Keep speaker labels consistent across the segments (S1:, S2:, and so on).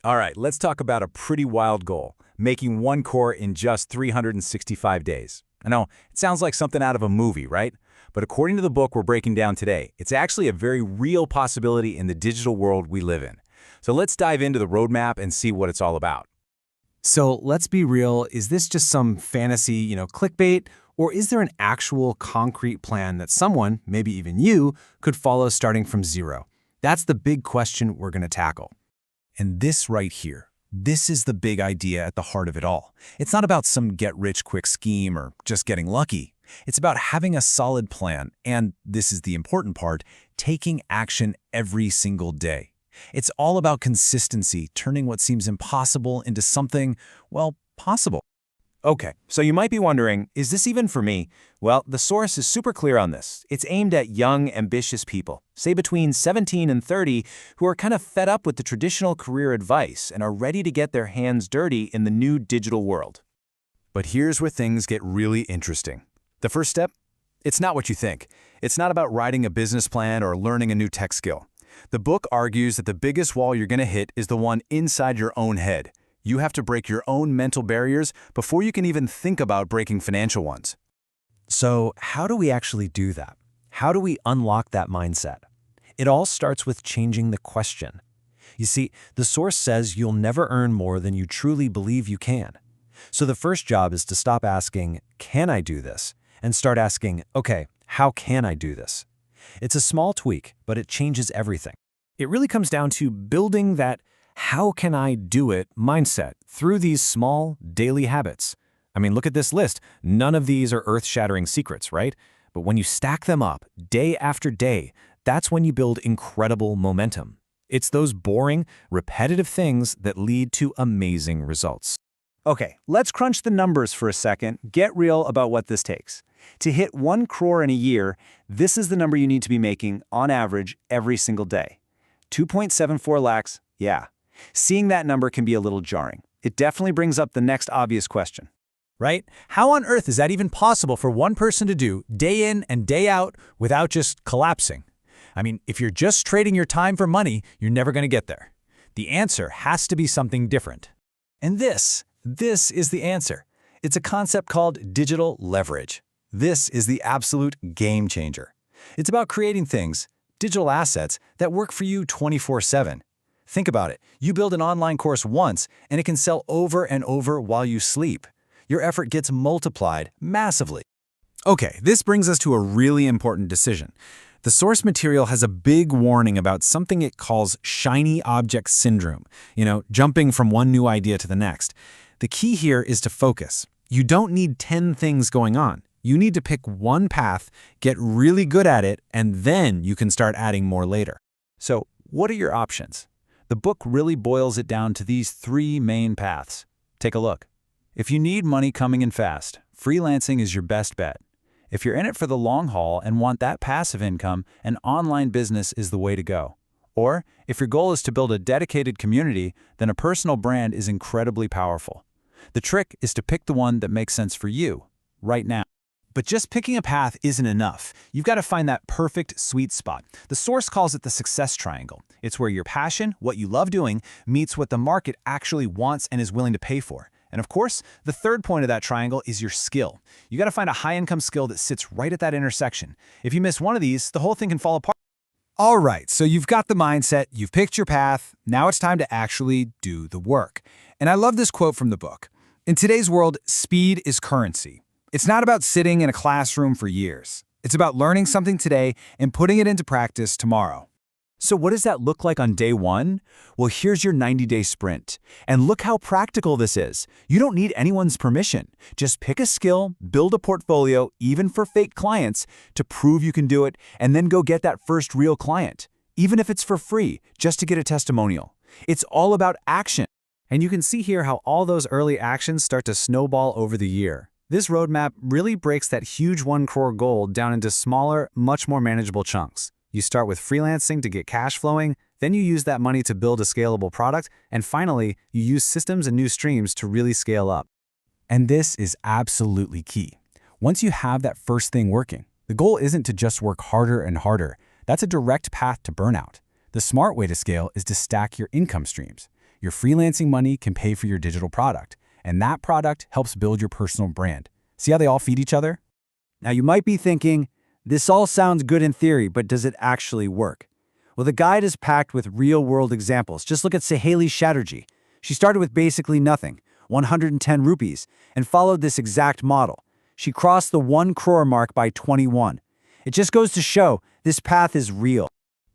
S1: All right, let's talk about a pretty wild goal, making 1 crore in just 365 days. I know, it sounds like something out of a movie, right? But according to the book we're breaking down today, it's actually a very real possibility in the digital world we live in. So let's dive into the roadmap and see what it's all about.
S2: So let's be real, is this just some fantasy, clickbait, or is there an actual concrete plan that someone, maybe even you, could follow starting from zero? That's the big question we're going to tackle. And this right here, this is the big idea at the heart of it all. It's not about some get-rich-quick scheme or just getting lucky. It's about having a solid plan, and this is the important part, taking action every single day. It's all about consistency, turning what seems impossible into something, well, possible.
S1: Okay, so you might be wondering, is this even for me? Well, the source is super clear on this. It's aimed at young, ambitious people, say between 17 and 30, who are kind of fed up with the traditional career advice and are ready to get their hands dirty in the new digital world. But here's where things get really interesting. The first step? It's not what you think. It's not about writing a business plan or learning a new tech skill. The book argues that the biggest wall you're going to hit is the one inside your own head. You have to break your own mental barriers before you can even think about breaking financial ones.
S2: So how do we actually do that? How do we unlock that mindset? It all starts with changing the question. You see, the source says you'll never earn more than you truly believe you can. So the first job is to stop asking, can I do this? And start asking, okay, how can I do this? It's a small tweak, but it changes everything. It really comes down to building that how can I do it mindset through these small daily habits. I mean, look at this list. None of these are earth-shattering secrets, right? But when you stack them up day after day, that's when you build incredible momentum. It's those boring, repetitive things that lead to amazing results.
S1: Okay, let's crunch the numbers for a second. Get real about what this takes. To hit 1 crore in a year, this is the number you need to be making on average every single day. 2.74 lakhs, yeah. Seeing that number can be a little jarring. It definitely brings up the next obvious question.
S3: Right? How on earth is that even possible for one person to do day in and day out without just collapsing? I mean, if you're just trading your time for money, you're never going to get there. The answer has to be something different.
S1: And this is the answer. It's a concept called digital leverage. This is the absolute game changer. It's about creating things, digital assets, that work for you 24/7. Think about it. You build an online course once, and it can sell over and over while you sleep. Your effort gets multiplied massively.
S2: Okay, this brings us to a really important decision. The source material has a big warning about something it calls shiny object syndrome, jumping from one new idea to the next. The key here is to focus. You don't need 10 things going on. You need to pick one path, get really good at it, and then you can start adding more later.
S1: So, what are your options? The book really boils it down to these 3 main paths. Take a look. If you need money coming in fast, freelancing is your best bet. If you're in it for the long haul and want that passive income, an online business is the way to go. Or, if your goal is to build a dedicated community, then a personal brand is incredibly powerful. The trick is to pick the one that makes sense for you, right now. But just picking a path isn't enough. You've got to find that perfect sweet spot. The source calls it the success triangle. It's where your passion, what you love doing, meets what the market actually wants and is willing to pay for. And of course, the third point of that triangle is your skill. You got to find a high-income skill that sits right at that intersection. If you miss one of these, the whole thing can fall apart.
S3: All right, so you've got the mindset, you've picked your path, now it's time to actually do the work. And I love this quote from the book. In today's world, speed is currency. It's not about sitting in a classroom for years. It's about learning something today and putting it into practice tomorrow.
S1: So what does that look like on day 1? Well, here's your 90-day sprint. And look how practical this is. You don't need anyone's permission. Just pick a skill, build a portfolio, even for fake clients, to prove you can do it, and then go get that first real client, even if it's for free, just to get a testimonial. It's all about action.
S2: And you can see here how all those early actions start to snowball over the year. This roadmap really breaks that huge 1 crore goal down into smaller, much more manageable chunks. You start with freelancing to get cash flowing, then you use that money to build a scalable product, and finally, you use systems and new streams to really scale up.
S3: And this is absolutely key. Once you have that first thing working, the goal isn't to just work harder and harder. That's a direct path to burnout. The smart way to scale is to stack your income streams. Your freelancing money can pay for your digital product, and that product helps build your personal brand. See how they all feed each other?
S2: Now you might be thinking, this all sounds good in theory, but does it actually work? Well, the guide is packed with real-world examples. Just look at Saheli Chatterjee. She started with basically nothing, 110 rupees, and followed this exact model. She crossed the 1 crore mark by 21. It just goes to show this path is real.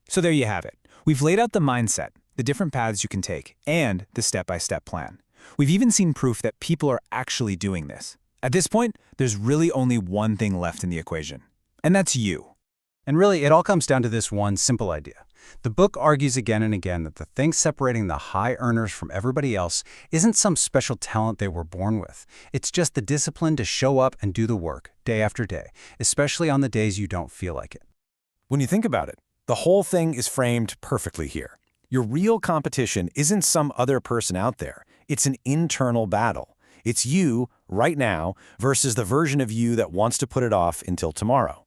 S1: So there you have it. We've laid out the mindset, the different paths you can take, and the step-by-step plan. We've even seen proof that people are actually doing this. At this point, there's really only one thing left in the equation, and that's you.
S3: And really, it all comes down to this one simple idea. The book argues again and again that the thing separating the high earners from everybody else isn't some special talent they were born with. It's just the discipline to show up and do the work, day after day, especially on the days you don't feel like it.
S2: When you think about it, the whole thing is framed perfectly here. Your real competition isn't some other person out there. It's an internal battle. It's you, right now, versus the version of you that wants to put it off until tomorrow.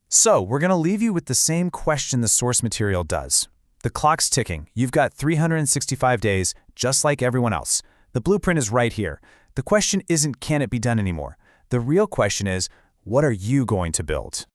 S1: So, we're going to leave you with the same question the source material does. The clock's ticking. You've got 365 days, just like everyone else. The blueprint is right here. The question isn't, can it be done anymore? The real question is, what are you going to build?